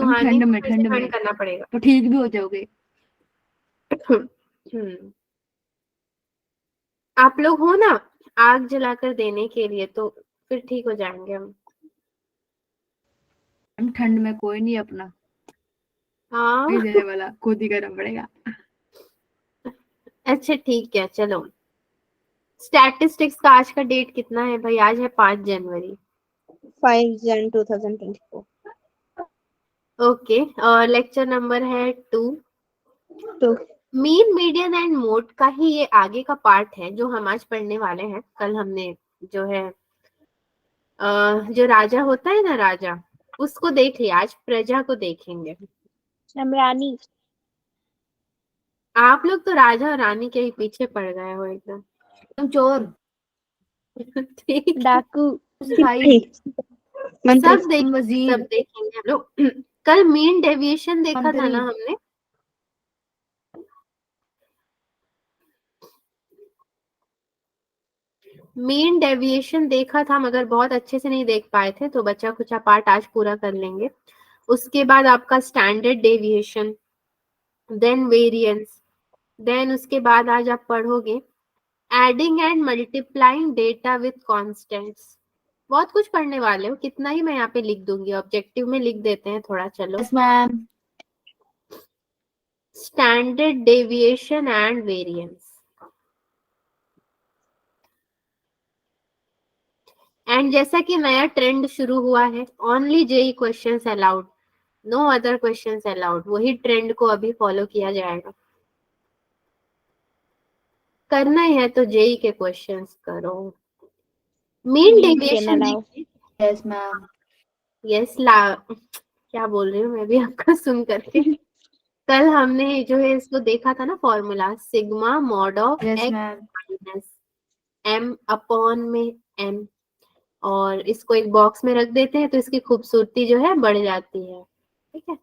हम तुम्हारी ठंड में डिपेंड करना पड़ेगा। तो ठीक भी हो जाओगे। आप लोग हो ना आग जलाकर देने के लिए, तो फिर ठीक हो जाएंगे हम। हम ठंड में कोई नहीं अपना हाँ नहीं देने वाला, खुद ही करना पड़ेगा। अच्छा ठीक है चलो। स्टैटिस्टिक्स का आज का डेट कितना है भाई? आज है 5 जनवरी। 5 Jan 2024। ओके, और लेक्चर नंबर है 2। तो मीन, मीडियन एंड मोड का ही ये आगे का पार्ट है जो हम आज पढ़ने वाले हैं। कल हमने जो है जो राजा होता है ना, राजा, उसको देख लिया, आज प्रजा को देखेंगे। रानी। आप लोग तो राजा और रानी के ही पीछे पड़ गए हो एकदम। तुम चोर, ठीक है, डाकू। सिपाही, मंत्री। सब देखेंगे, वजीर, सब देखेंगे हम लोग। कल मीन डेविएशन देखा था मंत्री। ना हमने। मीन डेविएशन देखा था, मगर बहुत अच्छे से नहीं देख पाए थे, तो बचा खुचा पार्ट आज पूरा कर लेंगे। उसके बाद आपका standard deviation, then variance, then उसके बाद आज आप पढ़ोगे adding and multiplying data with constants. बहुत कुछ पढ़ने वाले हो, कितना ही मैं यहाँ पे लिख दूंगी, ऑब्जेक्टिव में लिख देते हैं थोड़ा। चलो, yes ma'am. Standard deviation and variance. And जैसा कि नया ट्रेंड शुरू हुआ है, only JEE questions allowed, no other questions allowed, वही ट्रेंड को अभी फॉलो किया जाएगा। करना ही है तो जेई के क्वेश्चंस करो। मीन डेविएशन देखिए। Yes ma'am. यस ला, क्या बोल रही हूँ मैं भी आपका सुन करके। कल हमने जो है इसको देखा था ना, formula sigma mod of yes x ma'am. Minus M upon में एन, और इसको एक बॉक्स में रख देते हैं तो इसकी खूबसूरती जो है बढ़ जाती है। ठीक है,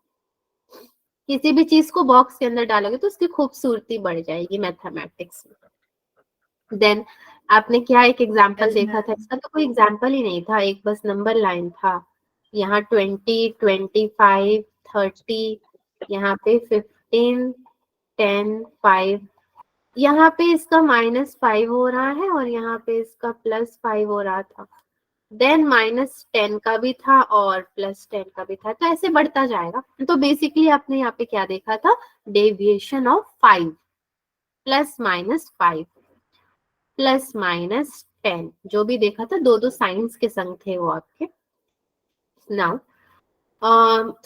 किसी भी चीज को बॉक्स के अंदर डालोगे तो उसकी खूबसूरती बढ़ जाएगी मैथमेटिक्स में। देन आपने क्या एक एग्जाम्पल Yes, देखा था, ma'am. इसका तो कोई एग्जाम्पल ही नहीं था, एक बस नंबर लाइन था। यहाँ 20, 25, 30, यहाँ पे 15, 10, 5, यहाँ पे इसका -5 हो रहा है और यहाँ पे इसका +5 हो रहा था। देन -10 का भी था और +10 का भी था, तो ऐसे बढ़ता जाएगा। तो बेसिकली आपने यहाँ पे क्या देखा था, डेविएशन ऑफ 5, +-5, +-10, जो भी देखा था, दो दो साइंस के संग थे वो आपके। नाउ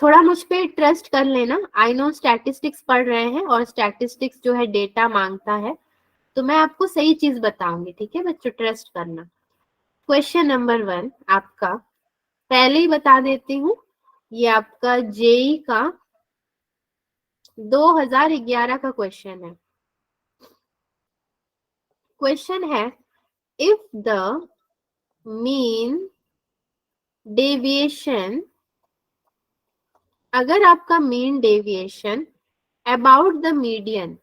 थोड़ा मुझ पे ट्रस्ट कर लेना, आई नो स्टैटिस्टिक्स पढ़ रहे हैं और स्टैटिस्टिक्स जो है डेटा मांगता है, तो मैं आपको सही चीज बताऊंगी। ठीक है बच्चों, ट्रस्ट करना। क्वेश्चन नंबर 1 आपका, पहले ही बता देती हूँ, ये आपका जेई का 2011 का क्वेश्चन है। क्वेश्चन है, इफ द मीन डेविएशन, अगर आपका mean deviation about the median,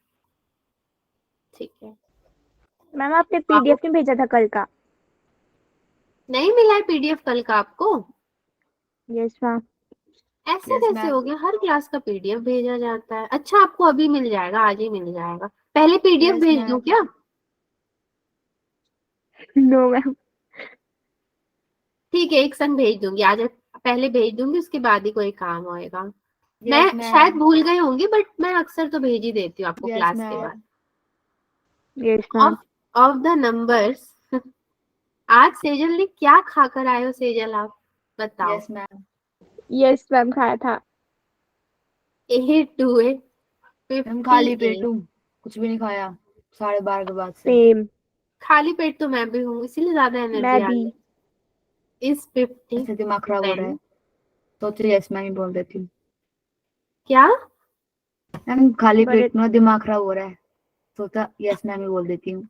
ठीक है मैम आपने पीडीएफ नहीं भेजा था कल का? नहीं मिला है पीडीएफ कल का आपको? Yes ma'am. ऐसे Yes, कैसे ma'am. हो गया, हर क्लास का पीडीएफ भेजा जाता है। अच्छा आपको अभी मिल जाएगा, आज ही मिल जाएगा। पहले पीडीएफ Yes, भेज दूं ma'am. क्या? No ma'am. ठीक है, एक संग भेज दूंगी, आज पहले भेज दूंगी, उसके बाद ही कोई काम होएगा। मैं Yes, शायद ma'am. भूल गई होंगी, बट मैं अक्सर तो भेज ही देती हूँ आपको Yes, क्लास के बाद। ma'am. Yes ma'am. Of the numbers, आज सेजल ने क्या खाकर आए हो सेजल, आप बताओ। Yes, ma'am. यस मैम खाया था। 8 2 मैम खाली 58। पेट हूँ, कुछ भी नहीं खाया 12:30 के बाद से। सेम। खाली पेट तो मैं भी हूँ, इसीलिए ज्यादा एनर्जी मैं आ भी। गई। इस 50 ऐसे दिमाग खराब हो रहा है, देन सोच रही यस मैम ही बोल देती हूँ। क्या? मैम खाली बड़े पेट में दिमाग खराब हो रहा है, सोचा यस मैम ही बोल देती हूँ।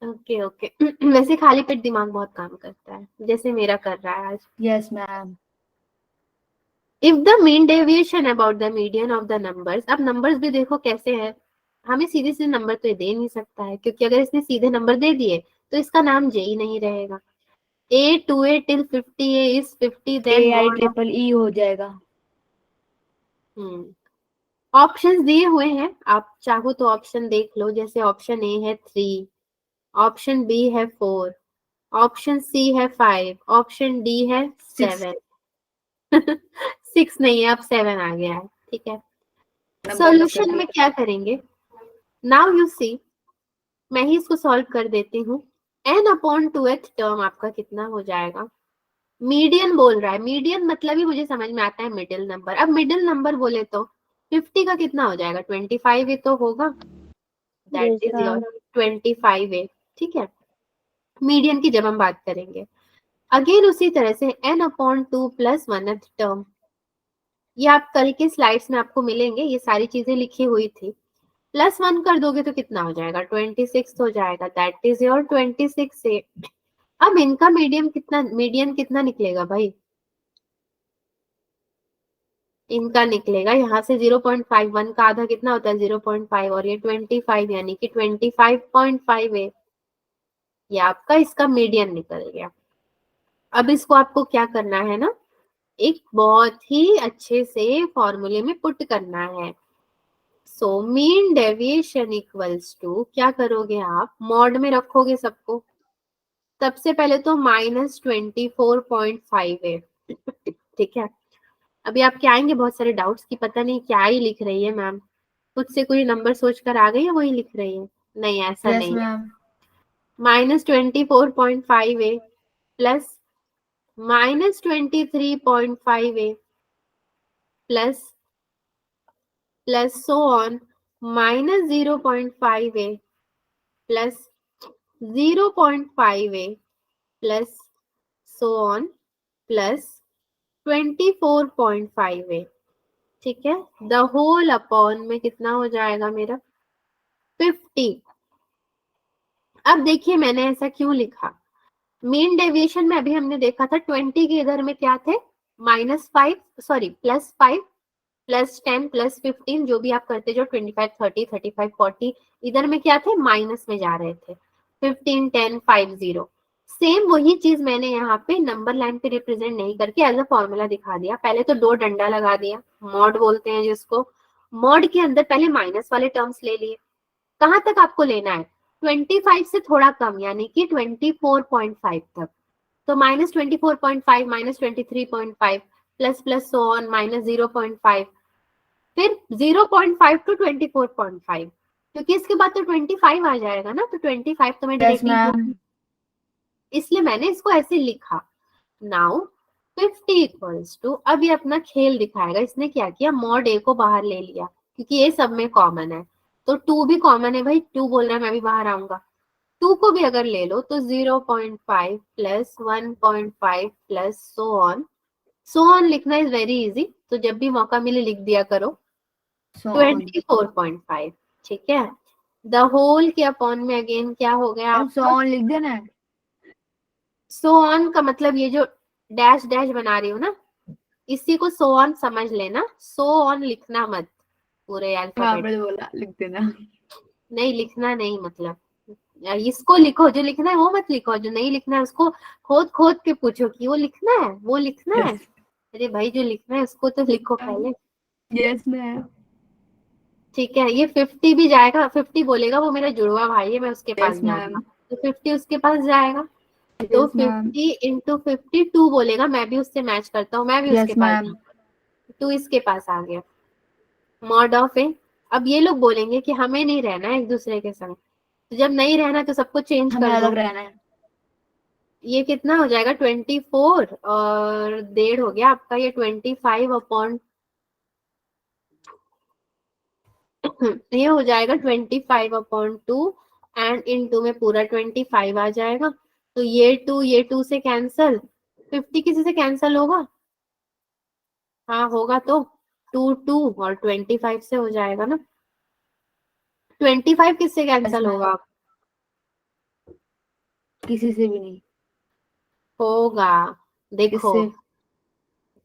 Okay okay. वैसे खाली पेट दिमाग बहुत काम करता है, जैसे मेरा कर रहा है आज। Yes ma'am. If the mean deviation about the median of the numbers, अब नंबर्स भी देखो कैसे है, हमें सीधे सीधे नंबर तो ये दे नहीं सकता है, क्योंकि अगर इसने सीधे नंबर दे दिए तो इसका नाम जेई नहीं रहेगा। A to A till 50 A is 50, then mod of AIEEE हो जाएगा। ऑप्शंस दिए हुए हैं, आप चाहो तो ऑप्शन देख लो। जैसे ऑप्शन ए है 3, ऑप्शन बी है 4, ऑप्शन सी है 5, ऑप्शन डी है 7। 6 नहीं है, अब 7 आ गया है। ठीक है, सॉल्यूशन में क्या करेंगे? नाउ यू सी, मैं ही इसको सॉल्व कर देती हूँ। n/2th टर्म आपका कितना हो जाएगा? मीडियन बोल रहा है, मीडियन मतलब ही मुझे समझ में आता है मिडिल नंबर। अब मिडिल नंबर बोले तो 50 का कितना हो जाएगा? 25 ही तो होगा, that Yes, is your ma'am. 25 है। ठीक है, मीडियन की जब हम बात करेंगे, अगेन उसी तरह से n/2 प्लस 1th टर्म, ये आप कल के स्लाइड्स में आपको मिलेंगे, ये सारी चीजें लिखी हुई थी। प्लस 1 कर दोगे तो कितना हो जाएगा? 26 हो जाएगा, दैट इज योर 26 है। अब इनका मीडियन कितना निकलेगा भाई? इनका निकलेगा यहाँ से 0.51 का आधा कितना होता है? 0.5, और ये 25 यानी कि 25.5 है। ये आपका इसका मीडियन निकल गया। अब इसको आपको क्या करना है ना, एक बहुत ही अच्छे से फॉर्मूले में पुट करना है। So mean deviation equals to, क्या करोगे आप? मॉड में रखोगे सबको। सबसे पहले तो -24.5 है। ठीक है, अभी आपके आएंगे बहुत सारे डाउट्स की पता नहीं क्या ही लिख रही है मैम, खुद से कोई नंबर सोच कर आ गई है वही लिख रही है। नहीं, ऐसा यस नहीं है। मैम। -24.5 है प्लस -23.5 है प्लस सो ऑन, -0.5 है प्लस 0.5 है प्लस सो ऑन प्लस 24.5 है। ठीक है, द होल अपॉन में कितना हो जाएगा मेरा? 50। अब देखिए मैंने ऐसा क्यों लिखा, मीन डेविएशन में अभी हमने देखा था 20 के इधर में क्या थे? -5, सॉरी +5, +10, +15, जो भी आप करते जो 25, 30, 35, 40, इधर में क्या थे? माइनस में जा रहे थे। 15, 10, 5, 0। सेम वही चीज मैंने यहाँ पे नंबर लाइन पे रिप्रेजेंट नहीं करके एज अ फॉर्मूला दिखा दिया। पहले तो 2 डंडा लगा दिया, मॉड बोलते हैं जिसको। मॉड के अंदर पहले माइनस वाले टर्म्स ले लिए। कहाँ तक आपको लेना है? 25 से थोड़ा कम, यानी कि 24.5 तक। तो -24.5, -23.5, प्लस सो ऑन, -0.5, फिर 0.5 टू 24.5, क्योंकि इसके बाद तो 25 आ जाएगा ना, तो 25 तो मैं यस डायरेक्टली, मैम। इसलिए मैंने इसको ऐसे लिखा। नाउ 50 इक्वल्स टू, अब ये अपना खेल दिखाएगा। इसने क्या किया? मॉड ए को बाहर ले लिया, क्योंकि ये सब में कॉमन है। तो 2 भी कॉमन है भाई, 2 बोल रहा है, मैं भी बाहर आऊंगा। 2 को भी अगर ले लो तो 0.5 plus 1.5 plus so on. So on लिखना इज वेरी इजी, तो जब भी मौका मिले लिख दिया करो। 24.5। ठीक है, द होल के अपॉन में अगेन क्या हो गया मैम आपका? लिख देना है। सो ऑन का मतलब ये जो डैश डैश बना रही हूँ ना, इसी को सो ऑन समझ लेना। सो ऑन लिखना मत पूरे अल्फाबेट, आपने बोला लिख देना। नहीं लिखना नहीं, मतलब इसको लिखो, जो लिखना है वो मत लिखो, जो नहीं लिखना है उसको खोद खोद के पूछो कि वो लिखना है, वो लिखना है। अरे भाई, जो लिखना है उसको तो लिखो पहले। Yes ma'am. ठीक है, ये 50 भी जाएगा। 50 बोलेगा, वो मेरा जुड़वा भाई है, मैं उसके पास यस जाऊंगा, मैम। तो 50 उसके पास जाएगा। तो यस मैम। 50 इंटू 52 बोलेगा, मैं भी उससे मैच करता हूँ, मैं भी उसके यस पास मैम। जाऊंगा। 2 इसके पास आ गया। मॉड ऑफ ए, अब ये लोग बोलेंगे कि हमें नहीं रहना है एक दूसरे के संग, तो जब नहीं रहना तो सबको चेंज हमें कर अलग दो। रहना है। ये कितना हो जाएगा? 24 और 1.5 हो गया आपका, ये 25 अपॉन ये हो जाएगा 25/2, एंड इनटू में पूरा 25 आ जाएगा। तो ये 2 से कैंसल, 50 किसी से कैंसल होगा? हाँ होगा, तो 2 2 और 25 से हो जाएगा ना। 25 किससे यस कैंसल मैम। होगा? किसी से भी नहीं। होगा, देखो, किससे?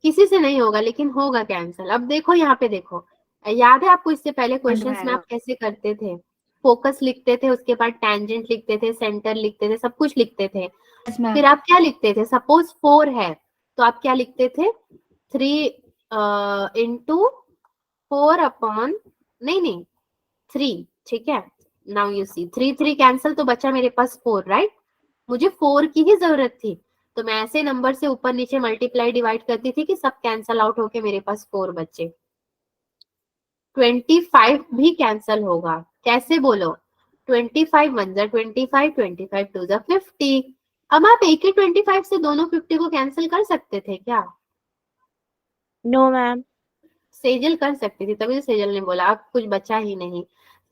किसी से नहीं होगा लेकिन होगा कैंसल। अब देखो यहाँ पे, देखो, याद है आपको इससे पहले फ्रंट में क्वेश्चंस में आएगा। आप कैसे करते थे? फोकस लिखते थे, उसके बाद टैंजेंट लिखते थे, सेंटर लिखते थे, सब कुछ लिखते थे। Yes ma'am. फिर आप क्या लिखते थे? सपोज 4 है तो आप क्या लिखते थे? 3 इंटू 4 अपॉन नहीं 3, ठीक है। नाउ यू सी 3 3 कैंसिल, तो बचा मेरे पास 4, राइट। मुझे 4 की ही जरूरत थी, तो मैं ऐसे नंबर से ऊपर नीचे मल्टीप्लाई डिवाइड करती थी कि सब कैंसल आउट होके मेरे पास 4 बचे। 25 भी कैंसल होगा, कैसे बोलो? 25 1 जा 25, 25 2 जा 50। अब आप एक ही 25 से दोनों 50 को कैंसिल कर सकते थे क्या? No ma'am. सेजल कर सकती थी, तभी तो सेजल ने बोला। अब कुछ बचा ही नहीं।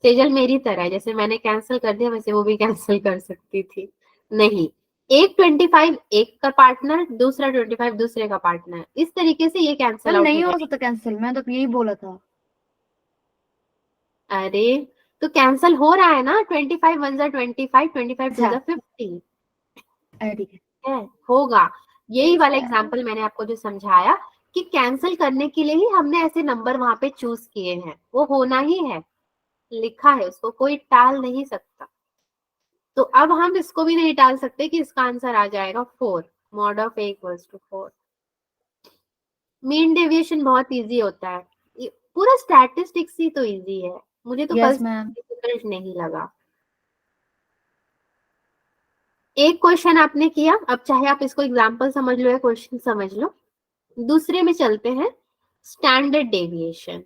सेजल मेरी तरह है, जैसे मैंने कैंसिल कर दिया वैसे वो भी कैंसिल कर सकती थी। नहीं, एक 25 एक का पार्टनर, दूसरा 25 दूसरे का पार्टनर, इस तरीके से ये कैंसिल मैम आउट नहीं हो हो जाएगा। सकता कैंसिल, मैं तो यही बोला था। अरे तो कैंसिल हो रहा है ना, 25 1 जा 25, 25 2 जा 50 ठीक है। है, होगा। यही Yes, वाला ma'am. एग्जांपल मैंने आपको जो समझाया कि कैंसिल करने के लिए ही हमने ऐसे नंबर वहां पे चूज किए हैं, वो होना ही है, लिखा है, उसको कोई टाल नहीं सकता। तो अब हम इसको भी नहीं टाल सकते कि इसका आंसर आ जाएगा 4, mod of a equals to 4। Mean deviation बहुत इजी होता है, पूरा स्टैटिस्टिक्स ही तो इजी है, मुझे तो कल यस मैम। डिफिकल्ट नहीं लगा। एक क्वेश्चन आपने किया, अब चाहे आप इसको एग्जाम्पल समझ लो या क्वेश्चन समझ लो। दूसरे में चलते हैं, स्टैंडर्ड डेविएशन।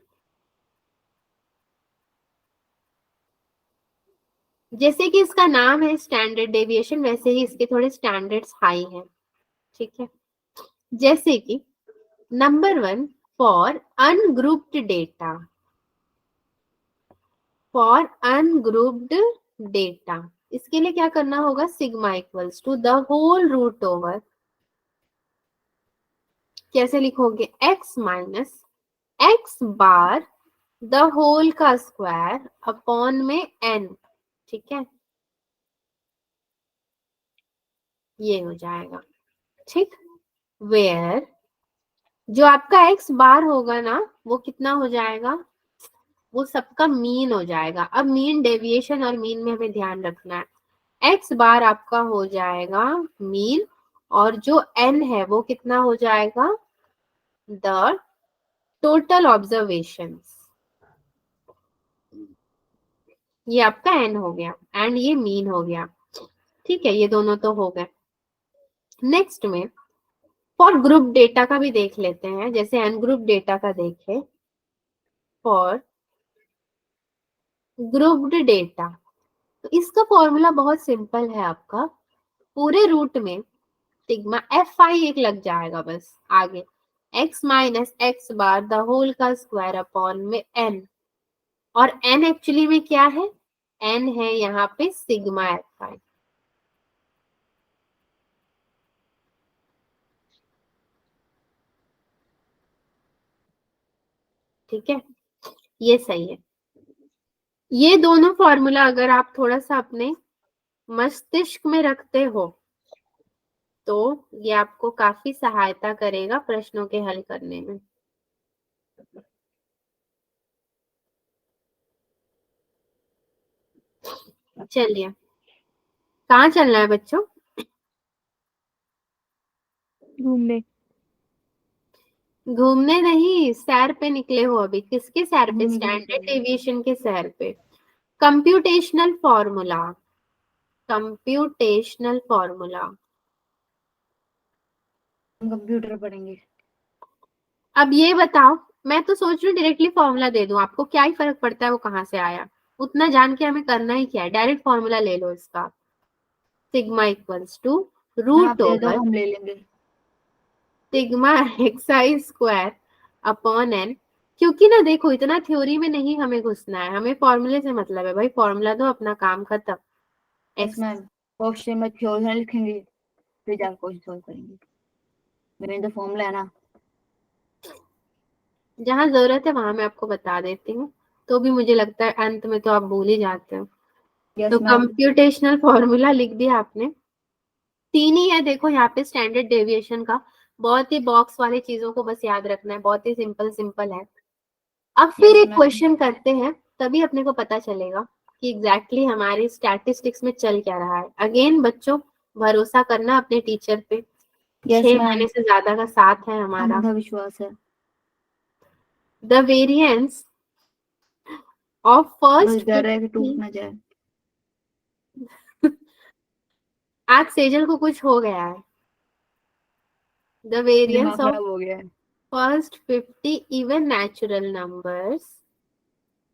जैसे कि इसका नाम है स्टैंडर्ड डेविएशन, वैसे ही इसके थोड़े स्टैंडर्ड्स हाई हैं, ठीक है। जैसे कि number 1, for ungrouped data, for ungrouped data इसके लिए क्या करना होगा? Sigma equals to the whole root over, कैसे लिखोगे? x minus x bar the whole का स्क्वायर अपॉन में n, ठीक है, ये हो जाएगा, ठीक। वेयर जो आपका x बार होगा ना, वो कितना हो जाएगा? वो सबका मीन हो जाएगा। अब मीन डेविएशन और मीन में हमें ध्यान रखना है। x बार आपका हो जाएगा मीन, और जो n है वो कितना हो जाएगा? The total observations. ये आपका n हो गया एंड ये मीन हो गया, ठीक है, ये दोनों तो हो गए। नेक्स्ट में फॉर ग्रुप डेटा का भी देख लेते हैं, जैसे एन ग्रुप डेटा का देखें। फॉर ग्रुप्ड डेटा, तो इसका फॉर्मूला बहुत सिंपल है आपका, पूरे रूट में सिग्मा fi एक लग जाएगा बस, आगे x minus x bar the whole का स्क्वायर अपॉन में n, और n एक्चुअली में क्या है? n है यहाँ पे सिग्मा fi, ठीक है, ये सही है। ये दोनों फॉर्मूला अगर आप थोड़ा सा अपने मस्तिष्क में रखते हो तो ये आपको काफी सहायता करेगा प्रश्नों के हल करने में। चलिए, कहाँ चलना है बच्चों? घूमने। घूमने नहीं, सैर पे निकले हो अभी। किसके सैर पे? घूमने के लिए स्टैंडर्ड चल रहे डेविएशन के सैर पे। Computational formula, computational formula. हम कंप्यूटर पढ़ेंगे। अब ये बताओ, मैं तो सोच रही हूँ डायरेक्टली फॉर्मूला दे दूं आपको, क्या ही फर्क पड़ता है वो कहाँ से आया, उतना जान के हमें करना ही क्या है, डायरेक्ट फॉर्मूला ले लो इसका। सिग्मा इक्वल्स टू हाँ आप रूट दे दो, ओवर हम ले लेंगे। Sigma xi square upon n। क्योंकि ना देखो, इतना थ्योरी में नहीं हमें घुसना है, हमें फॉर्मूले से मतलब है भाई, फॉर्मूला दो, अपना काम खत्म। Yes ma'am. क्वेश्चन में थ्योरी लिखेंगे, फिर जाकर क्वेश्चन सॉल्व करेंगे। मेरे तो फॉर्मूला है ना। जहां जरूरत है वहां मैं आपको बता देती हूँ, तो भी मुझे लगता है अंत में तो आप भूल ही जाते हो। यस तो मैम। कंप्यूटेशनल फॉर्मूला लिख दिया आपने, 3 ही है देखो यहाँ पे स्टैंडर्ड डेविएशन का। बहुत ही बॉक्स वाली चीजों को बस याद रखना है, बहुत ही सिंपल सिंपल है। अब फिर यस एक मैम। क्वेश्चन करते हैं, तभी अपने को पता चलेगा कि एग्जैक्टली हमारी स्टैटिस्टिक्स में चल क्या रहा है। अगेन बच्चों, भरोसा करना अपने टीचर पे, यस 6 मैम। महीने से ज्यादा का साथ है हमारा। अंधा विश्वास है। द वेरिएंस ऑफ बस फर्स्ट डर है कि टूट 50 ना जाए। आज सेजल को कुछ हो गया है। द वेरिएंस दिमाग ऑफ खराब हो गया है। फर्स्ट 50 इवन नेचुरल नंबर्स,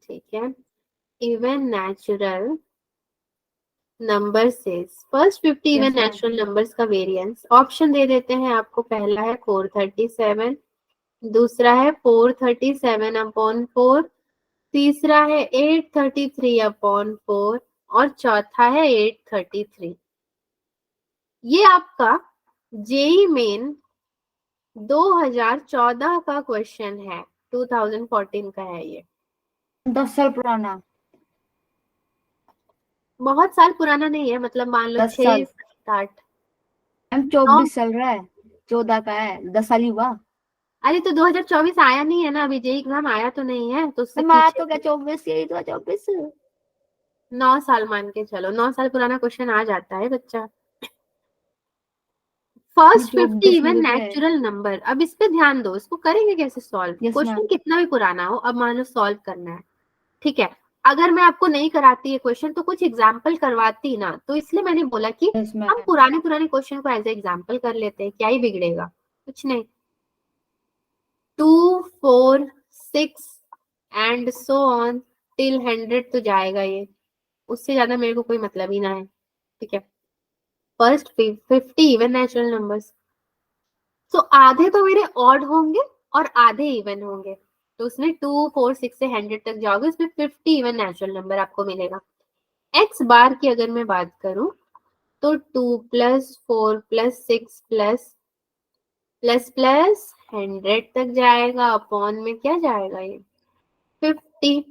ठीक है, इवन नेचुरल नंबर से first 50 even yes ma'am. Natural numbers का वेरिएंस ऑप्शन दे देते हैं आपको। पहला है 437, दूसरा है 437 अपॉन 4, तीसरा है 833 अपॉन 4 और चौथा है 833। ये आपका जेई मेन 2014 का क्वेश्चन है, 2014 का है ये। 10 साल पुराना। बहुत साल पुराना नहीं है, मतलब मान लो 10 6 साल। 8 मैम 9। 24 चल रहा है, 14 का है, 10 साल ही हुआ। अरे तो 2024 आया नहीं है ना अभी, जेई एग्जाम आया तो नहीं है, तो उससे मैम आया पीछे तो क्या 24, यही तो 24। 9 साल मान के चलो, 9 साल पुराना क्वेश्चन आ जाता है बच्चा। फर्स्ट 50 24 में इवन तो क्या है। नेचुरल नंबर, अब इस पे ध्यान दो, इसको करेंगे कैसे सॉल्व। Yes ma'am. क्वेश्चन कितना भी पुराना हो, अब मान लो सॉल्व करना है, ठीक है। अगर मैं आपको नहीं कराती है क्वेश्चन तो कुछ एग्जाम्पल करवाती ना, तो इसलिए मैंने बोला कि यस हम मैम। पुराने पुराने क्वेश्चन को एज एग्जाम्पल कर लेते हैं, क्या ही बिगड़ेगा, कुछ नहीं। 2 4 6 एंड सो ऑन टिल 100 तो जाएगा ये, उससे ज्यादा मेरे को कोई मतलब ही ना है, ठीक है। फर्स्ट 50 इवन नेचुरल नंबर्स, तो आधे तो मेरे ऑड होंगे और आधे इवन होंगे, तो उसमें 2 4 6 से 100 तक जाओगे, उसमें 50 इवन नेचुरल नंबर आपको मिलेगा। एक्स बार की अगर मैं बात करूं तो 2 plus 4 plus 6 plus plus plus 100 तक जाएगा, अपॉन में क्या जाएगा ये 50,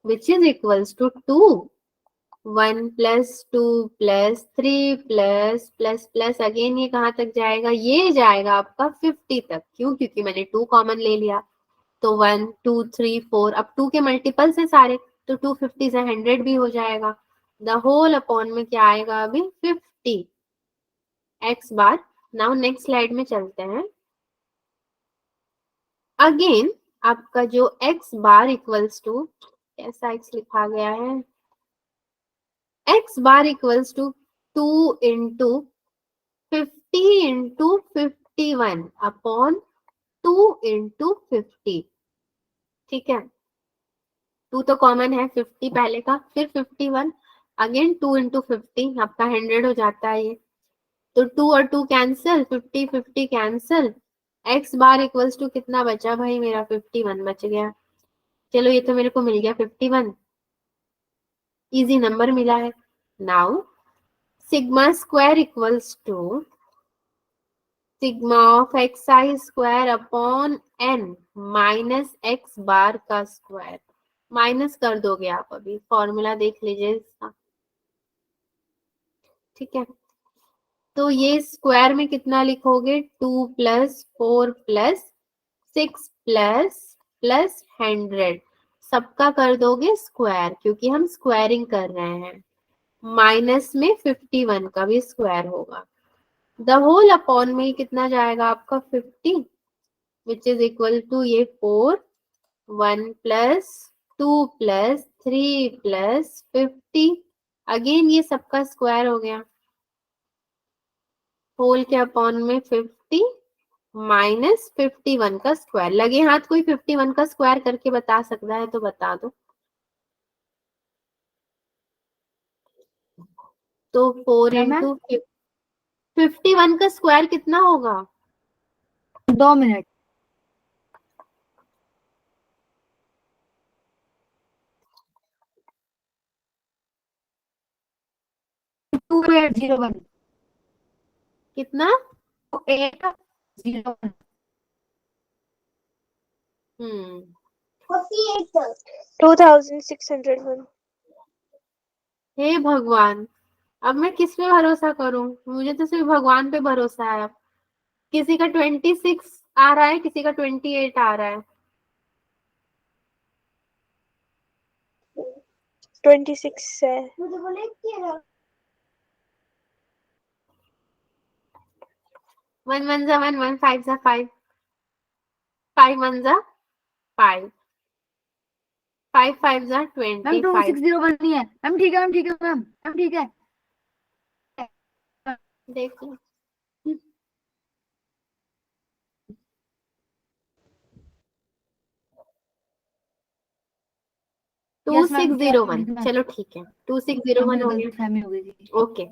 which is equals to 2। 1 plus 2 plus 3 plus plus plus again ये कहाँ तक जाएगा, ये जाएगा आपका 50 तक। क्यों? क्योंकि मैंने 2 कॉमन ले लिया, तो 1 2 3 4, अब 2 के मल्टीपल्स है सारे, तो 250 से 100 भी हो जाएगा। द होल अपॉन में क्या आएगा अभी 50 x bar. Now next slide में चलते हैं। अगेन आपका जो एक्स बार इक्वल्स टू, कैसा एक्स लिखा गया है, x bar equals to 2 into 50 into 51 upon 2 into 50, ठीक है। 2 तो कॉमन है, 50 पहले का, फिर 51, अगेन 2 इंटू 50 आपका 100 हो जाता है ये, तो 2 और 2 cancel, 50 50 cancel, x bar equals to कितना बचा भाई मेरा 51 बच गया। चलो ये तो मेरे को मिल गया 51, इजी नंबर मिला है। Now sigma square equals to sigma of X I square upon N minus x bar का स्क्वायर, माइनस कर दोगे आप, अभी फॉर्मूला देख लीजिए इसका, ठीक है। तो ये स्क्वायर में कितना लिखोगे, 2 प्लस 4 प्लस 6 प्लस प्लस 100, सबका कर दोगे स्क्वायर क्योंकि हम स्क्वायरिंग कर रहे हैं, माइनस में 51 का भी स्क्वायर होगा। द होल अपॉन में कितना जाएगा आपका 50, विच इज इक्वल टू ये 4 1 प्लस 2 प्लस 3 प्लस 50, अगेन ये सबका स्क्वायर हो गया, होल के अपॉन में 50 माइनस 51 का स्क्वायर। लगे हाथ कोई 51 का स्क्वायर करके बता सकता है तो बता दो। तो 4 क्या मैम? इंटू 51 का स्क्वायर कितना होगा, 2 मिनट। 2801। कितना? 2801। हम्म 2601। हे भगवान, अब मैं किस पे भरोसा करूं, मुझे तो सिर्फ भगवान पे भरोसा है। अब किसी का 26 आ रहा है, किसी का 28 आ रहा है। 26 है। 1 1 जा 1 1 5 जा 5 5 1 जा 5 5 5 मैम 25 2601 नहीं है मैम, ठीक है मैम, ठीक है मैम, मैम ठीक है। देख लो। यस मैम, 2601, चलो ठीक है 2601 हो गया। फैमिली हो गई थी। ओके,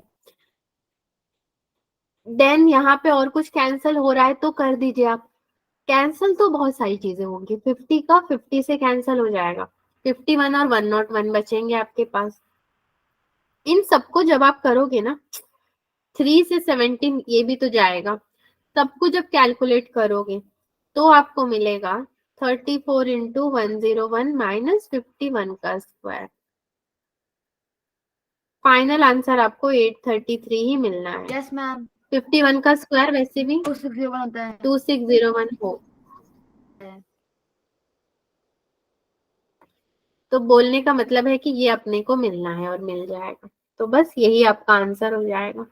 देन यहाँ पे और कुछ कैंसिल हो रहा है तो कर दीजिए आप। कैंसिल तो बहुत सारी चीजें होंगी, 50 का 50 से कैंसिल हो जाएगा, 51 और 101 बचेंगे आपके पास। इन सबको जब आप करोगे ना, 3 से 17 ये भी तो जाएगा, सबको जब कैलकुलेट करोगे तो आपको मिलेगा 34 इंटू 101 माइनस 51 का स्क्वायर। फाइनल आंसर आपको 833 ही मिलना है। यस मैम, 51 का स्क्वायर वैसे भी 2601 होता है। 2601 हो। तो बोलने का मतलब है कि ये अपने को मिलना है और मिल जाएगा, तो बस यही आपका आंसर हो जाएगा।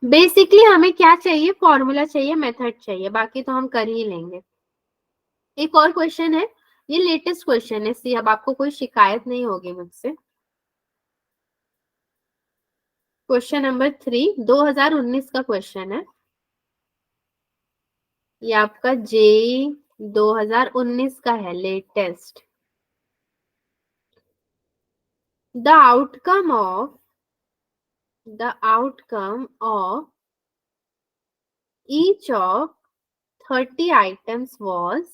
बेसिकली हमें क्या चाहिए, फॉर्मूला चाहिए, मेथड चाहिए, बाकी तो हम कर ही लेंगे। एक और क्वेश्चन है, ये लेटेस्ट क्वेश्चन है, इसलिए अब आपको कोई शिकायत नहीं होगी मुझसे। क्वेश्चन नंबर 3 2019 का क्वेश्चन है, ये आपका जेई 2019 का है, latest. The outcome of each of 30 items was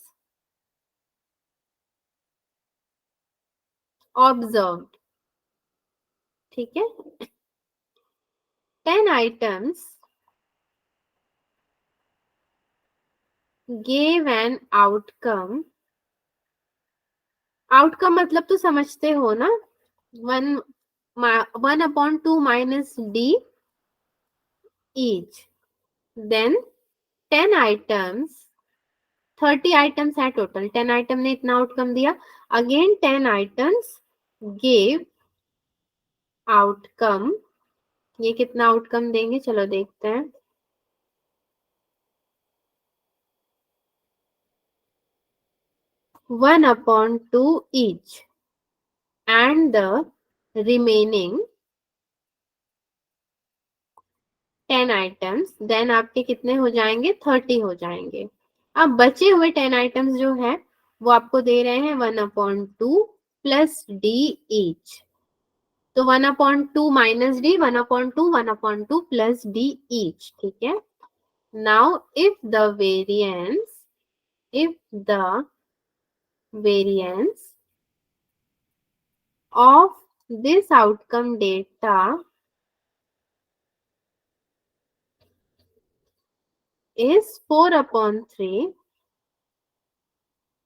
observed, ठीक है। 10 items gave an outcome मतलब तो समझते हो ना, 1/2 minus d each, then 10 items, 30 items है टोटल, 10 आइटम ने इतना आउटकम दिया, अगेन 10 items gave आउटकम, ये कितना आउटकम देंगे चलो देखते हैं। 1/2 each and the remaining 10 items, then आपके कितने हो जाएंगे, 30 हो जाएंगे। अब बचे हुए 10 items जो है वो आपको दे रहे हैं 1/2 प्लस डी ईच, तो 1/2 minus D, 1/2 1/2 plus D each, ठीक है। Now if the variance of this outcome data is 4/3,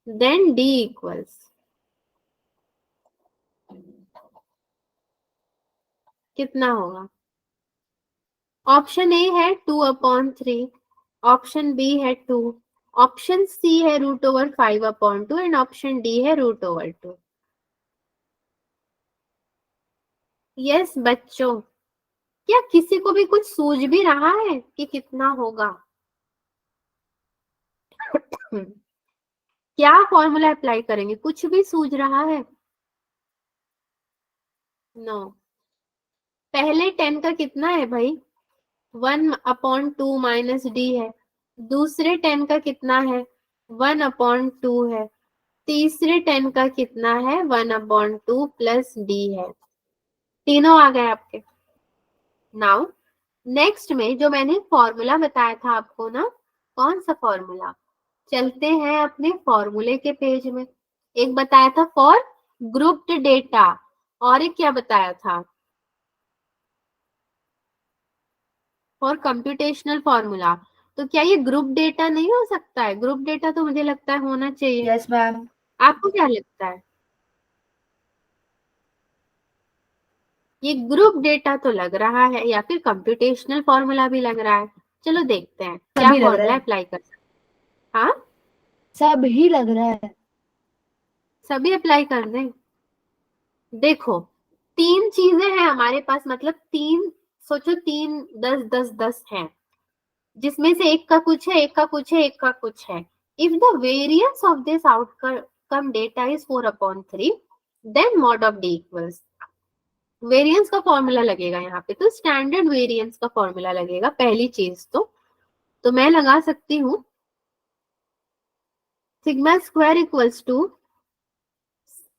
then D equals, कितना होगा? ऑप्शन ए है 2/3, ऑप्शन बी है 2, ऑप्शन सी है √5/2 एंड ऑप्शन डी है √2। यस बच्चों, क्या किसी को भी कुछ सूझ भी रहा है कि कितना होगा? क्या फॉर्मूला अप्लाई करेंगे, कुछ भी सूझ रहा है? नो। पहले 10 का कितना है भाई, 1/2 माइनस डी है, दूसरे 10 का कितना है, 1/2 है, तीसरे 10 का कितना है, 1/2 प्लस डी है, तीनों आ गए आपके। नाउ नेक्स्ट में जो मैंने फॉर्मूला बताया था आपको ना, कौन सा फॉर्मूला, चलते हैं अपने फॉर्मूले के पेज में। एक बताया था फॉर ग्रुप्ड डेटा, और एक क्या बताया था, फॉर कंप्यूटेशनल फॉर्मूला। तो क्या ये ग्रुप डेटा नहीं हो सकता है? ग्रुप डेटा तो मुझे लगता है होना चाहिए। यस मैम, आपको क्या लगता है? ये ग्रुप डेटा तो लग रहा है, या फिर कंप्यूटेशनल फॉर्मूला भी लग रहा है। चलो देखते हैं क्या सभी लग रहा फॉर्मूला है, अप्लाई कर सकते हैं। हाँ, सब ही लग रहा है। सभी अप्लाई कर दें। देखो 3 चीजें हैं हमारे पास, मतलब 3, सोचो 3 10 10 10 है, जिसमें से एक का कुछ है, एक का कुछ है, एक का कुछ है। If the variance of this outcome data is 4/3, then mod of d equals, variance का फॉर्मूला लगेगा यहाँ पे, तो स्टैंडर्ड वेरिएंस का फॉर्मूला लगेगा पहली चीज। तो मैं लगा सकती हूँ sigma square equals to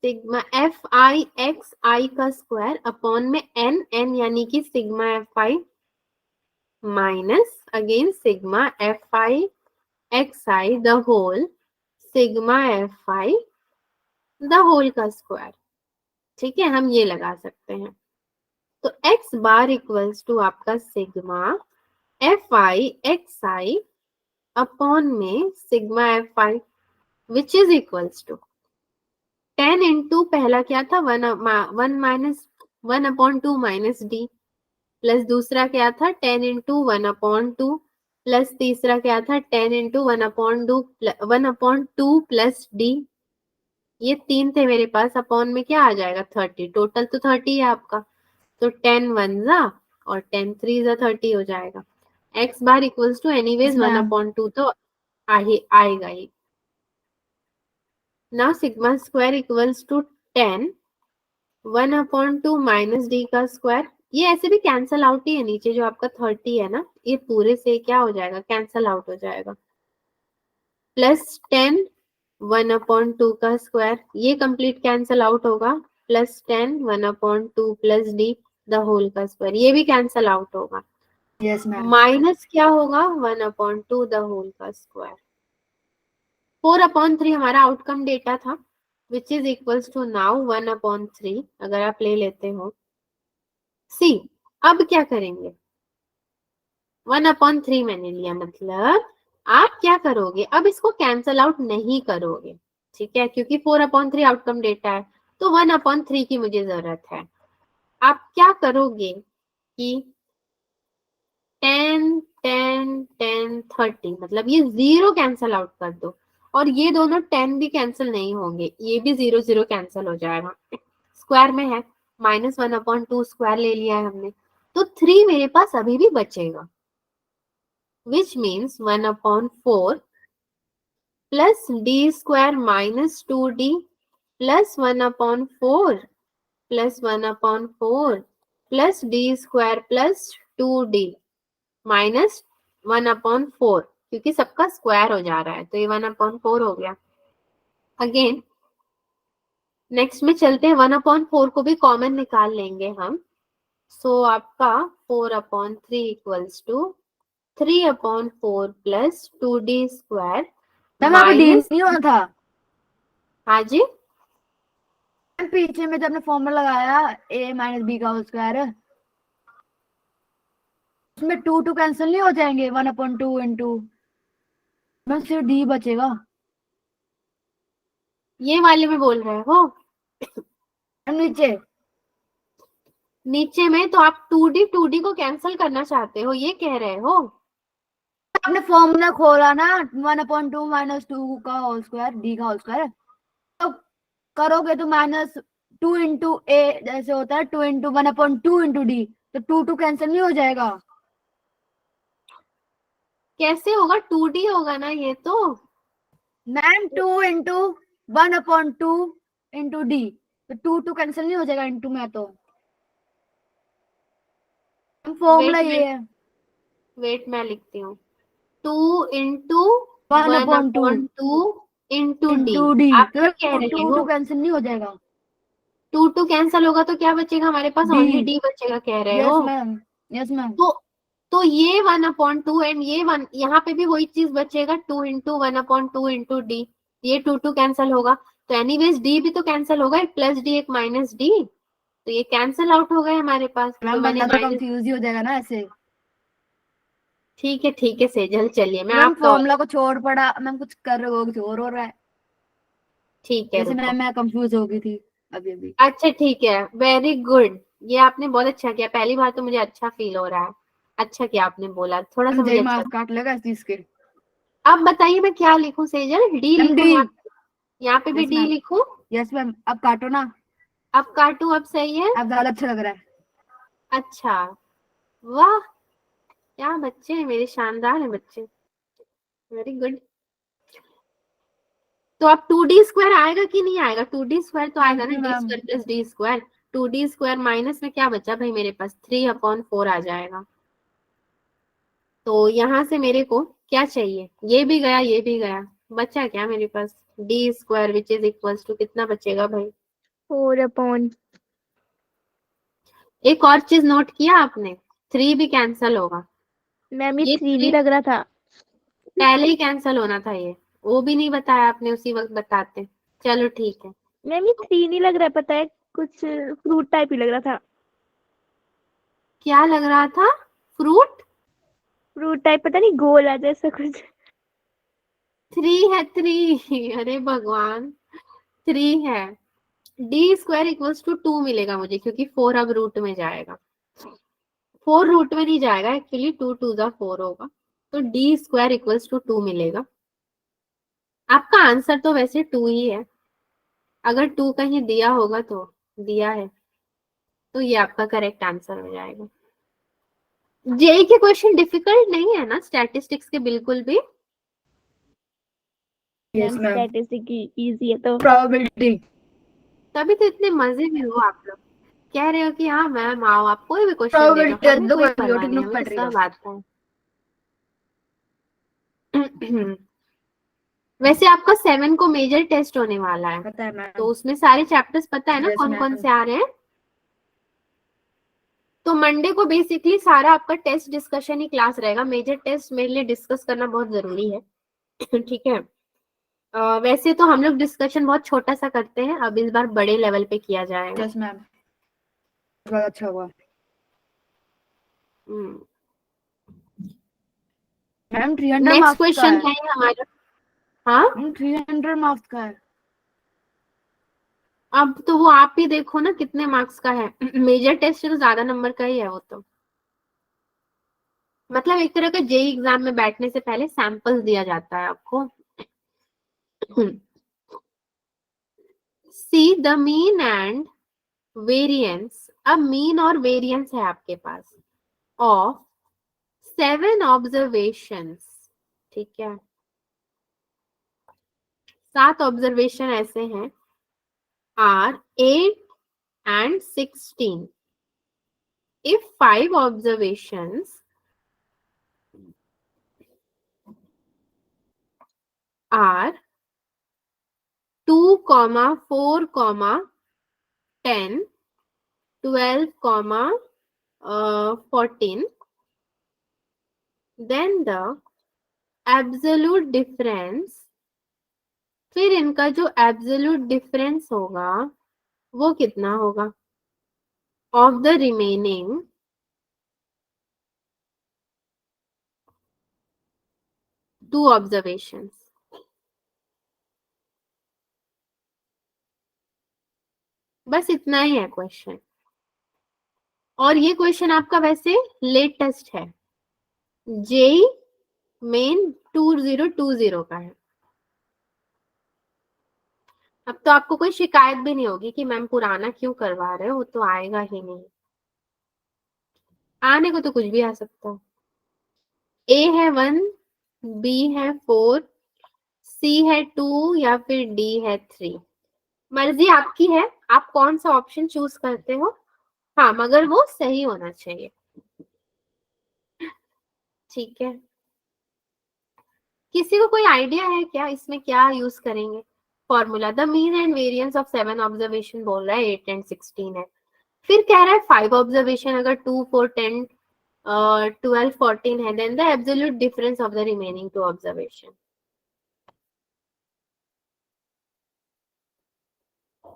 sigma F I X I का स्क्वायर अपॉन में एन यानी कि sigma F I minus again sigma F I X I the whole sigma F I the whole का स्क्वायर। ठीक है, हम ये लगा सकते हैं। तो एक्स बार इक्वल्स टू आपका sigma F I X I upon में sigma F I which is equals to 10 into पहला क्या था 1/2 माइनस डी, प्लस दूसरा क्या था 10 इंटू 1/2 प्लस तीसरा क्या था 10 इंटू 1/2 प्लस डी। ये तीन थे मेरे पास, अपॉन में क्या आ जाएगा 30, टोटल तो 30 है आपका, तो 10 1 जा और 10 3 जा 30 हो जाएगा। X bar equals to anyways 1/2 तो आएगा ही। Now sigma square equals to 10 1/2 minus D का स्क्वायर, ये ऐसे भी कैंसल आउट ही है, नीचे जो आपका 30 है ना ये पूरे से क्या हो जाएगा कैंसल आउट हो जाएगा, प्लस 10 1/2 का स्क्वायर ये कंप्लीट कैंसल आउट होगा, plus 10 1/2 plus D the whole का स्क्वायर ये भी कैंसल आउट होगा, यस मैम, माइनस क्या होगा 1/2 द होल का स्क्वायर। 4/3 हमारा आउटकम डेटा था which is equals to now 1/3 अगर आप ले लेते हो। सी अब क्या करेंगे, 1/3 मैंने लिया, मतलब आप क्या करोगे अब इसको कैंसल आउट नहीं करोगे, ठीक है, क्योंकि 4/3 आउटकम डेटा है तो 1/3 की मुझे जरूरत है। आप क्या करोगे कि 10 10 10 30 मतलब ये 0 कैंसल आउट कर दो, और ये दोनों 10 भी कैंसिल नहीं होंगे, ये भी 0 0 कैंसिल हो जाएगा, स्क्वायर में है -1/2 स्क्वायर ले लिया है हमने, तो 3 मेरे पास अभी भी बचेगा which means 1/4 plus D square minus 2d plus 1/4 plus 1/4 plus D square plus 2d minus 1/4 क्योंकि सबका स्क्वायर हो जा रहा है तो ये 1/4 हो गया। अगेन नेक्स्ट में चलते हैं, 1/4 को भी कॉमन निकाल लेंगे हम, सो आपका 4/3 equals to 3/4 plus 2d square ma'am यहाँ पे डी माइनस, नहीं होना था हाँ जी मैम, पीछे में तो आपने फॉर्मूला लगाया a माइनस बी का होल स्क्वायर, उसमें 2 2 कैंसिल नहीं हो जाएंगे 1/2 इंटू, मैम सिर्फ डी बचेगा। ये वाले में बोल रहे हो, मैम नीचे नीचे में तो आप 2d को कैंसिल करना चाहते हो ये कह रहे हो, आपने फॉर्मूला खोला ना 1/2 माइनस 2 का होल स्क्वायर डी का होल स्क्वायर, तो करोगे तो -2 इंटू ए जैसे होता है 2 इंटू 1/2 इंटू डी, तो 2 2 कैंसिल नहीं हो जाएगा। कैसे होगा 2d होगा ना ये तो, मैम 2 इंटू 1/2 इंटू डी, तो 2 2 कैंसिल नहीं हो जाएगा इंटू में, तो फॉर्मूला ये है वेट मैं लिखती हूँ 2 into 1/2 into D, into D, आप तो क्या कह रहे 2 हो 2 कैंसिल नहीं हो जाएगा। 2 2 कैंसिल होगा तो क्या बचेगा हमारे पास, D। ओनली डी बचेगा कह रहे हो, यस मैम, यस मैम, तो ये 1/2 एंड ये 1 यहाँ पे भी वही चीज बचेगा 2 इंटू 1/2 इंटू डी, ये 2 2 कैंसिल होगा, तो एनीवेज डी भी तो कैंसिल होगा, एक प्लस डी एक माइनस डी, तो ये कैंसिल आउट हो गए हमारे पास, तो मैम मैंने बंदा तो माइनस, कंफ्यूज ही हो जाएगा ना ऐसे। ठीक है सेजल चलिए मैं मैम आपका, फॉर्मूला को छोड़ पड़ा, मैम कुछ कर रहे हो कुछ और हो रहा है, ठीक है जैसे रुको, मैं कंफ्यूज हो गई थी अभी अभी। अच्छा ठीक है वेरी गुड, ये आपने बहुत अच्छा किया, पहली बार तो मुझे अच्छा फील हो रहा है, अच्छा किया आपने बोला, थोड़ा सा मैम मुझे जय अच्छा, मार्क्स काट लेगा इस चीज के। अब बताइए मैं क्या लिखूं सेजल, डी मैम लिखूं डी, यहाँ पे भी यस डी मैम, लिखूं, यस मैम, अब काटो ना, अब काटूं अब सही है, अब ज्यादा अच्छा लग रहा है। अच्छा वाह क्या बच्चे हैं मेरे, शानदार हैं बच्चे, वेरी गुड। तो अब 2d² आएगा कि नहीं आएगा? 2d² तो आएगा ना, जी ma'am. d² plus d²। 2d² minus में क्या बचा भाई मेरे पास? 3/4 आ जाएगा। तो यहाँ से मेरे को क्या चाहिए? ये भी गया, ये भी गया, बचा क्या मेरे पास? d² which is equals to कितना बचेगा भाई? 4/। एक और चीज नोट किया आपने? 3 भी कैंसल होगा। मैम ये ये 3 भी 3 लग रहा था। पहले ही कैंसल होना था, ये वो भी नहीं बताया आपने, उसी वक्त बताते। चलो ठीक है। मैम ये 3 नहीं लग रहा है, पता है कुछ फ्रूट टाइप ही लग रहा था। क्या लग रहा था? फ्रूट? फ्रूट टाइप, पता नहीं गोला जैसा कुछ। 3 है, 3। अरे भगवान, 3 है। d² इक्वल्स टू 2 मिलेगा मुझे, क्योंकि 4 अब रूट में जाएगा। 4 रूट में नहीं जाएगा एक्चुअली, 2 2 जा 4 होगा। तो d² इक्वल्स टू 2 मिलेगा। आपका आंसर तो वैसे 2 ही है, अगर 2 कहीं दिया होगा तो दिया है, तो ये आपका करेक्ट आंसर हो जाएगा। जेई के क्वेश्चन डिफिकल्ट नहीं है ना स्टैटिस्टिक्स के बिल्कुल भी? Yes ma'am ma'am. Statistic easy है तो। प्रोबेबिलिटी। तभी तो इतने मजे में हो आप लोग, कह रहे हो कि हाँ मैम आओ, आप कोई भी क्वेश्चन दे दो, प्रोबेबिलिटी हमें दो, कोई परवाह पीरियोडिक नहीं, नो हमें तो पढ़ रही है। सब आता है। वैसे आपका 7 को मेजर टेस्ट होने वाला है, पता है तो मैम। उसमें सारे चैप्टर्स पता है ना यस कौन कौन मैम। से आ रहे हैं? तो मंडे को बेसिकली सारा आपका टेस्ट डिस्कशन ही क्लास रहेगा। मेजर टेस्ट मेरे लिए डिस्कस करना बहुत जरूरी है। ठीक है। वैसे तो हम लोग डिस्कशन बहुत छोटा सा करते हैं, अब इस बार बड़े लेवल पे किया जाएगा। यस मैम, बहुत अच्छा हुआ मैम। 300 नेक्स्ट मार्क्स का क्वेश्चन है। है हमारा। हाँ, 300 मार्क्स का है। अब तो वो आप ही देखो ना कितने मार्क्स का है। मेजर टेस्ट तो ज्यादा नंबर का ही है वो तो, मतलब एक तरह का जेई एग्जाम में बैठने से पहले सैंपल्स दिया जाता है आपको। See the mean and variance, अब मीन और वेरिएंस है आपके पास ऑफ 7 ऑब्जर्वेशंस। ठीक है, 7 ऑब्जर्वेशन ऐसे हैं, are 8 and 16. If 5 observations are 2, 4, 10, 12, 14, then the absolute difference, फिर इनका जो एब्सोल्यूट डिफरेंस होगा वो कितना होगा ऑफ द रिमेनिंग 2 ऑब्जर्वेशंस। बस इतना ही है क्वेश्चन, और ये क्वेश्चन आपका वैसे लेटेस्ट है, जेई मेन 2020 का है। अब तो आपको कोई शिकायत भी नहीं होगी कि मैम पुराना क्यों करवा रहे हो, वो तो आएगा ही नहीं। आने को तो कुछ भी आ सकता है। ए है 1, बी है 4, सी है 2 या फिर डी है 3। मर्जी आपकी है, आप कौन सा ऑप्शन चूज करते हो। हाँ, मगर वो सही होना चाहिए। ठीक है, किसी को कोई आइडिया है क्या इसमें क्या यूज करेंगे formula? The mean and variance of 7 observation बोल रहा है, 8 and 16 है। फिर कह रहा है 5 ऑब्जर्वेशन अगर 2, 4, 10, 12, 14 है, then the absolute difference of the remaining 2 observation.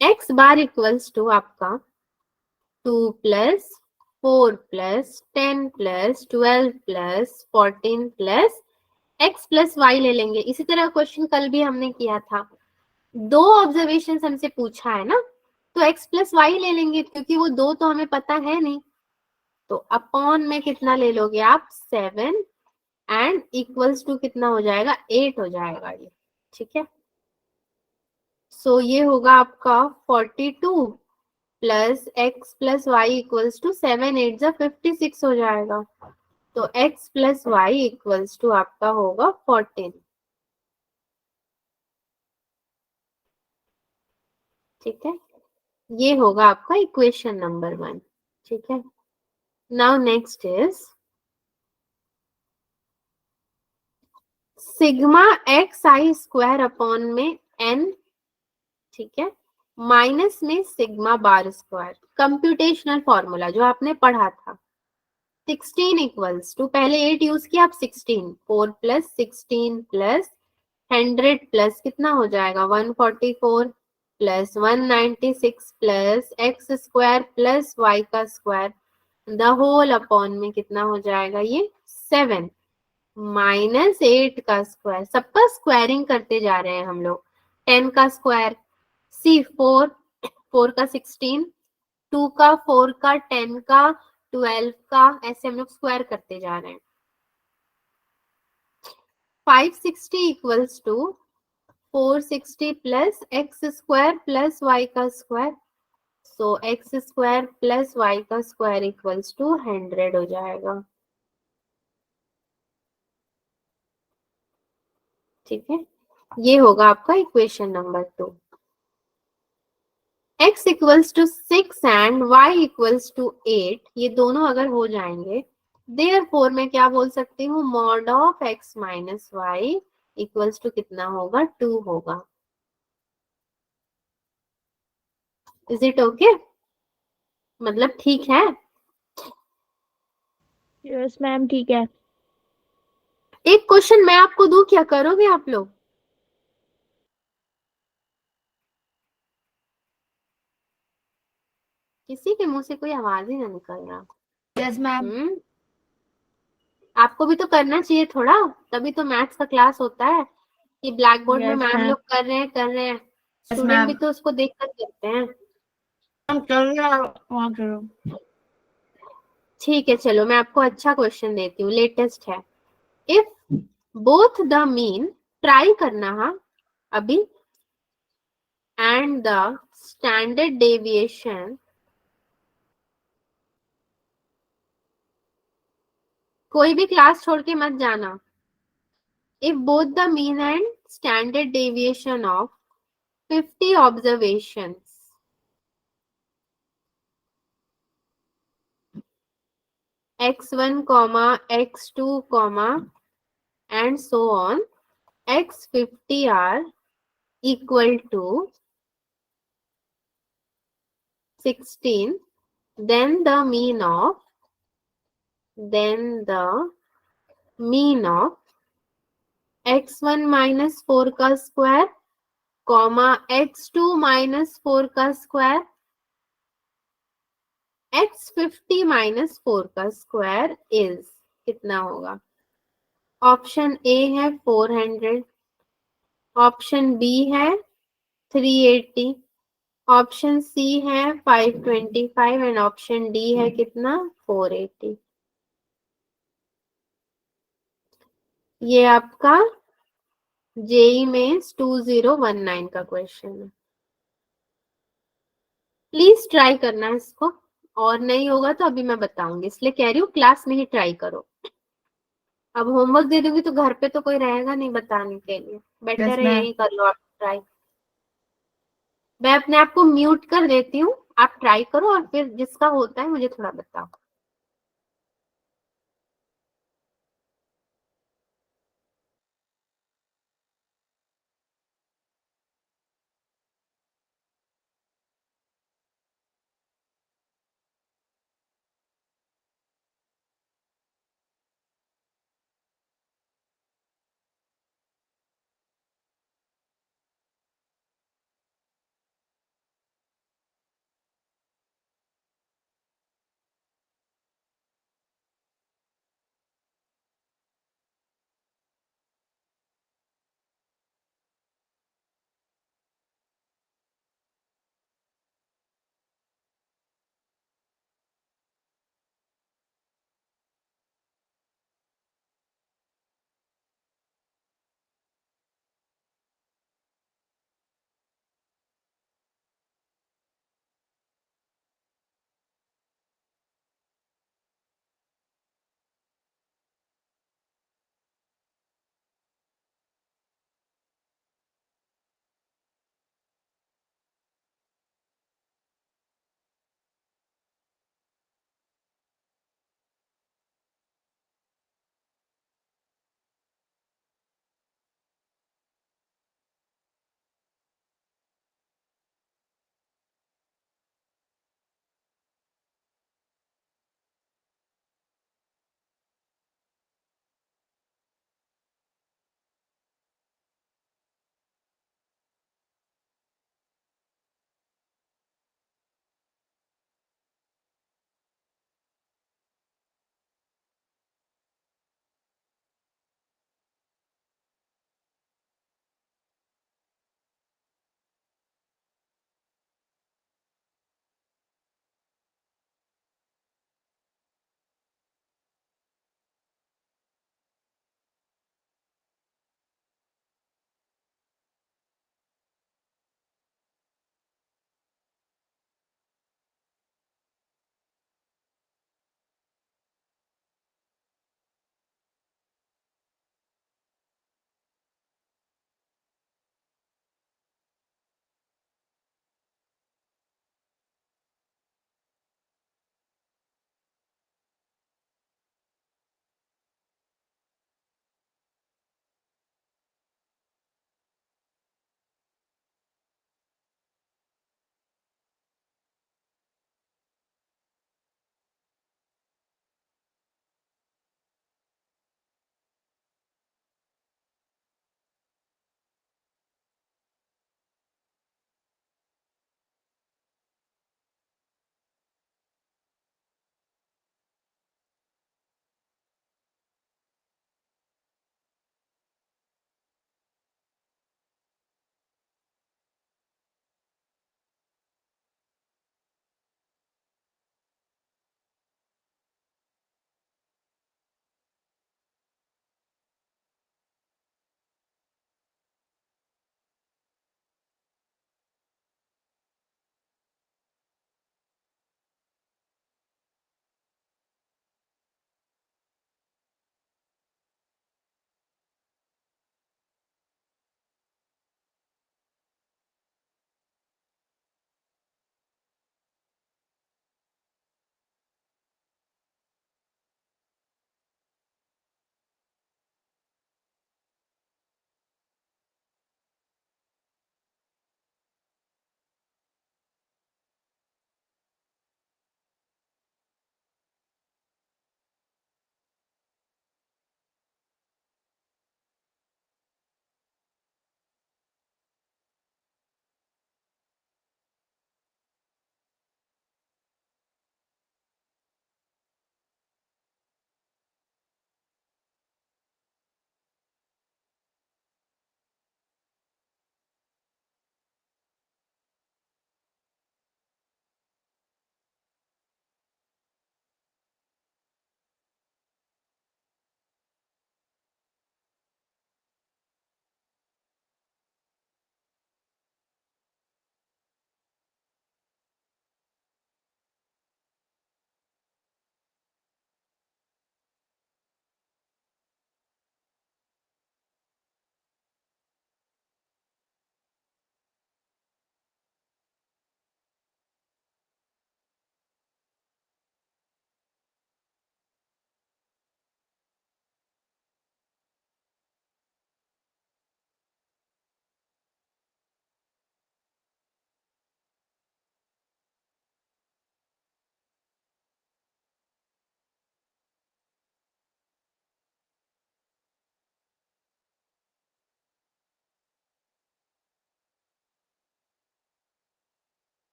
X bar equals to आपका 2 plus 4 plus 10 plus 12 plus 14 plus x plus y ले लेंगे। इसी तरह क्वेश्चन कल भी हमने किया था, 2 ऑब्जर्वेशन हमसे पूछा है ना, तो एक्स प्लस वाई ले लेंगे, क्योंकि वो 2 तो हमें पता है नहीं। तो अपॉन में कितना ले लोगे आप? 7 एंड इक्वल्स टू कितना हो जाएगा? 8 हो जाएगा ये। ठीक है, सो ये होगा आपका 42 plus x plus y equals to 7 8 जा 56 हो जाएगा। तो x plus y equals to आपका होगा 14। ठीक है, ये होगा आपका इक्वेशन नंबर 1। ठीक है, now next is sigma x I square upon में एन, ठीक है, माइनस में sigma bar square. Computational formula जो आपने पढ़ा था, 16 इक्वल्स टू, पहले 8 यूज किया, अब 16, 4 प्लस 16 प्लस 100 प्लस कितना हो जाएगा 144 plus 196 plus x square plus y का स्क्वायर द होल अपॉन में कितना हो जाएगा ये 7 माइनस 8 का स्क्वायर। सबका स्क्वायरिंग करते जा रहे हैं हम लोग। 10 का स्क्वायर, सी 4, 4 का 16, 2 का 4 का 10 का 12 का, ऐसे हम लोग स्क्वायर करते जा रहे हैं। 560 equals to 460 plus x square plus y का square, so x square plus y का स्क्वायर इक्वल्स टू 100 हो जाएगा। ठीक है, ये होगा आपका equation number 2। x equals to 6 and y equals to 8, ये दोनों अगर हो जाएंगे, देयरफॉर मैं क्या बोल सकती हूँ, mod of x minus y equals to कितना होगा 2 होगा। Is it okay? मतलब ठीक है? यस मैम, ठीक है। एक क्वेश्चन मैं आपको दूं, क्या करोगे आप लोग? किसी के मुंह से कोई आवाज ही ना निकल रहा। Yes ma'am. आपको भी तो करना चाहिए थोड़ा, तभी तो मैथ्स का क्लास होता है कि ब्लैक बोर्ड में यस मैम मैम। लोग कर रहे हैं, स्टूडेंट मैम। भी तो उसको देख कर करते हैं। वहाँ करो। ठीक है, चलो मैं आपको अच्छा क्वेश्चन देती हूँ, लेटेस्ट है। If both the mean, try करना हाँ अभी, एंड द स्टैंडर्ड डेविएशन, कोई भी क्लास छोड़ के मत जाना। If both the mean and standard deviation of 50 observations, x1 x2 and so on, x50 are equal to 16, then the mean of x1 minus 4 का स्क्वायर, x2 minus 4 का square, x50 minus 4 का square is कितना होगा? Option A है 400, option B है 380, option C है 525 and option D है कितना 480। ये आपका जेई में 2019 का क्वेश्चन है। प्लीज ट्राई करना इसको, और नहीं होगा तो अभी मैं बताऊंगी, इसलिए कह रही हूँ क्लास में ही ट्राई करो। अब होमवर्क दे दूंगी तो घर पे तो कोई रहेगा नहीं बताने के लिए, बेटर यस है मैम। यही कर लो आप ट्राई। मैं अपने आप को म्यूट कर देती हूँ, आप ट्राई करो और फिर जिसका होता है मुझे थोड़ा बताओ।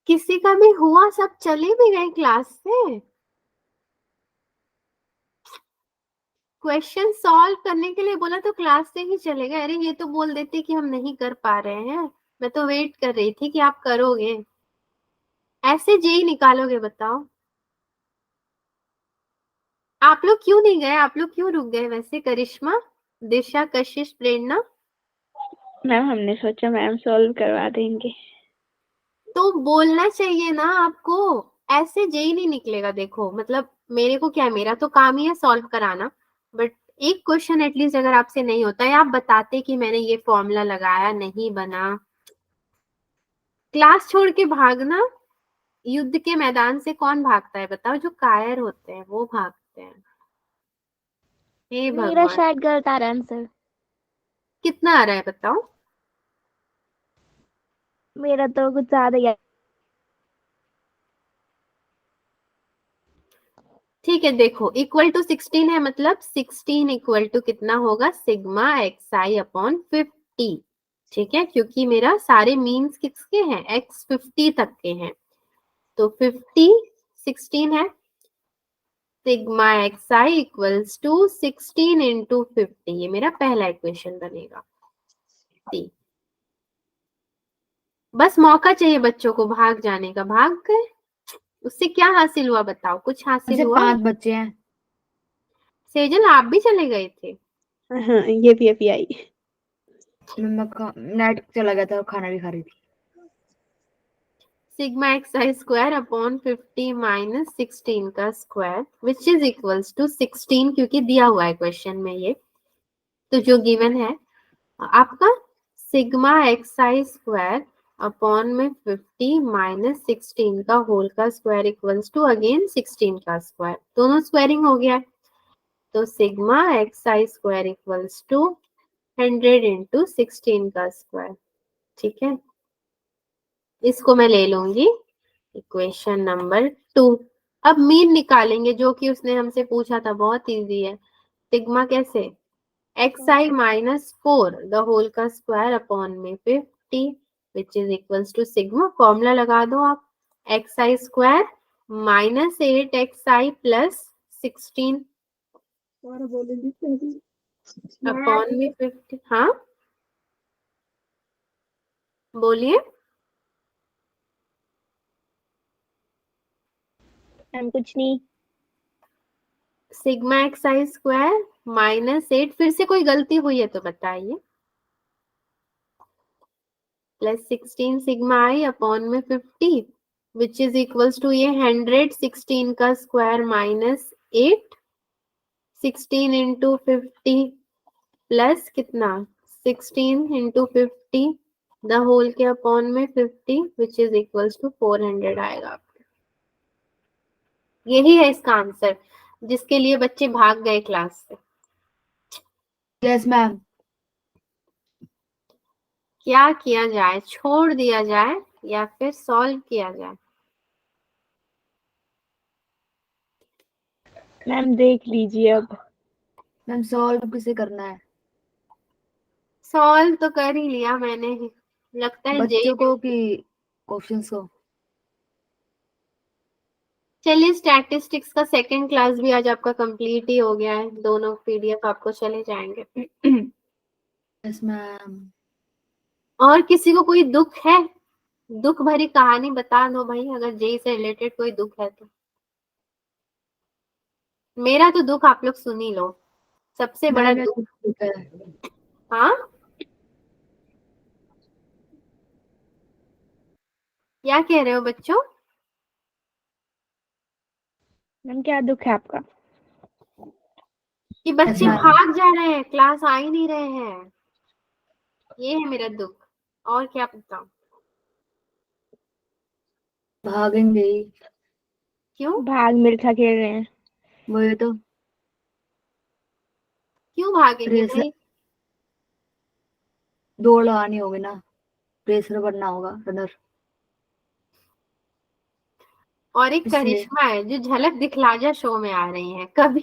किसी का भी हुआ, सब चले भी गए क्लास से। क्वेश्चन सॉल्व करने के लिए बोला तो क्लास से ही चले गए। अरे ये तो बोल देते कि हम नहीं कर पा रहे हैं, मैं तो वेट कर रही थी कि आप करोगे। ऐसे जेई निकालोगे बताओ? आप लोग क्यों नहीं गए, आप लोग क्यों रुक गए वैसे? करिश्मा, दिशा, कशिश, प्रेरणा। मैम हमने सोचा मैम सॉल्व करवा देंगे। तो बोलना चाहिए ना आपको, ऐसे जेई नहीं निकलेगा। देखो मतलब मेरे को क्या है, मेरा तो काम ही है सॉल्व कराना, बट एक क्वेश्चन एटलीस्ट अगर आपसे नहीं होता है, आप बताते कि मैंने ये फॉर्मूला लगाया नहीं बना, क्लास छोड़ के भागना। युद्ध के मैदान से कौन भागता है बताओ? जो कायर होते हैं वो भागते हैं। हे मेरा भगवान, शायद गलत आ रहा है आंसर। कितना आ रहा है बताओ? मेरा तो कुछ ज्यादा ही है। ठीक है, देखो इक्वल टू 16 है, मतलब 16 इक्वल टू कितना होगा? Sigma x I upon 50। ठीक है, क्योंकि मेरा सारे मीन्स किसके हैं? एक्स 50 तक के हैं, तो 50 16 है। Sigma x i equals to 16 into 50, ये मेरा पहला इक्वेशन बनेगा। बस मौका चाहिए बच्चों को भाग जाने का, भाग गए। उससे क्या हासिल हुआ बताओ? कुछ हासिल मुझे हुआ? 5 बच्चे हैं। सेजल आप भी चले गए थे? हाँ ये भी अभी आई। नेट चला गया था और खाना भी खा रही थी। सिग्मा एक्स आई स्क्वायर अपॉन 50 माइनस 16 का square which is equals to 16, क्योंकि दिया हुआ है क्वेश्चन में ये, तो जो गिवन है आपका सिग्मा एक्स आई स्क्वायर अपॉन में 50 माइनस 16 का होल का स्क्वायर इक्वल्स टू अगेन 16 का स्क्वायर, दोनों स्क्वायरिंग हो गया। तो sigma x I square equals to 100 into 16 का स्क्वायर। ठीक है, इसको मैं ले लूंगी इक्वेशन नंबर 2। अब मीन निकालेंगे, जो कि उसने हमसे पूछा था, बहुत इजी है। सिग्मा कैसे? X i minus 4 the whole का स्क्वायर अपॉन में 50 which is equals to sigma, formula लगा दो आप, x I square minus 8 x i plus 16 upon में 50। हाँ बोलिए। मैम कुछ नहीं। सिग्मा एक्स आई स्क्वायर माइनस 8, फिर से कोई गलती हुई है तो बताइए, प्लस 16 सिग्मा आई अपॉन में 50 विच इज इक्वल्स टू ये 100 16 का स्क्वायर माइनस 8, 16 इंटू 50 प्लस कितना 16 इंटू 50 द होल के अपॉन में 50 विच इज इक्वल्स टू 400 आएगा आपका। यही है इसका आंसर, जिसके लिए बच्चे भाग गए क्लास से। Yes ma'am. क्या किया जाए, छोड़ दिया जाए या फिर सॉल्व किया जाए? मैम देख लीजिए अब। मैम सॉल्व किसे करना है? सॉल्व तो कर ही लिया मैंने, लगता है जेई। बच्चों को कि क्वेश्चंस को? चलिए स्टैटिस्टिक्स का सेकंड क्लास भी आज आपका कंप्लीट ही हो गया है, दोनों पीडीएफ आपको चले जाएंगे। Yes ma'am. और किसी को कोई दुख है? दुख भरी कहानी बता दो भाई, अगर जेई से रिलेटेड कोई दुख है तो। मेरा तो दुख आप लोग सुन ही लो, सबसे बड़ा मैम दुख। ठीक है। हाँ क्या कह रहे हो बच्चों? मैम क्या दुख है आपका? कि यस बच्चे मैम। भाग जा रहे हैं, क्लास आ ही नहीं रहे हैं, ये है मेरा दुख। और क्या बताऊं? भागेंगे ही। क्यों? भाग मिल्खा खेल रहे हैं। वही तो। क्यों भागेंगे रेस भाई? दौड़ लगानी होगी ना, रेसर बनना होगा, रनर। और एक इसलिए करिश्मा है जो झलक दिखला जा शो में आ रही है, कभी